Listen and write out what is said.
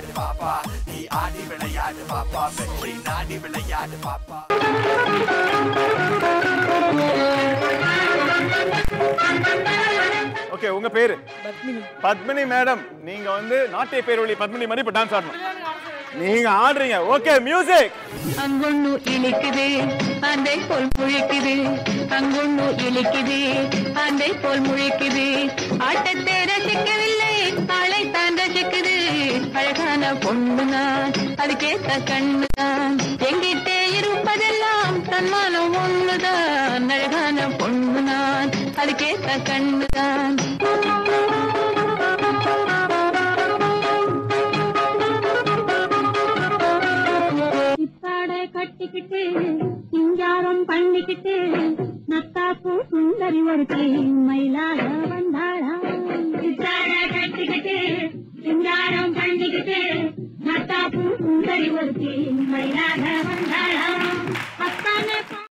விளையாடு பாப்பா நீ ஆடி விளையாடு பாப்பா வெற்றி நாடி விளையாடு பாப்பா ஓகே உங்க பேரு பத்மினி மேடம் நீங்க வந்து நாட்டிய பேரொளி பத்மினி மாதிரி இப்ப டான்ஸ் ஆடணும் நீங்க ஆடுறீங்க ஓகே மியூசிக் அங்கொன்னு இழிக்குது அண்டை போல் முழிக்குது அங்கொன்னு இழிக்குது அண்டை போல் முழிக்குது ஆட்டத்தை ரசிக்கவில்லை ஆளைத்தான் ரசிக்குது அழகான பொண்ணுதான் அதுக்கேத்த கண்ணுதான் எங்கிட்டே இருப்பதெல்லாம் தன்மானம் ஒண்ணுதான் அழகான பொண்ணுதான் அதுக்கேத்த கண்ணுதான் கட்டிக்கிட்டு சிங்காரம் பண்ணிக்கிட்டு நத்தாப்பு சுந்தரி ஒருத்தி மயிலாக வந்தாளா கட்டிக்கிட்டு சிங்காரம் பண்ணிக்கிட்டு நத்தாப்பு சுந்தரி ஒருத்தி மயிலாக வந்தாளா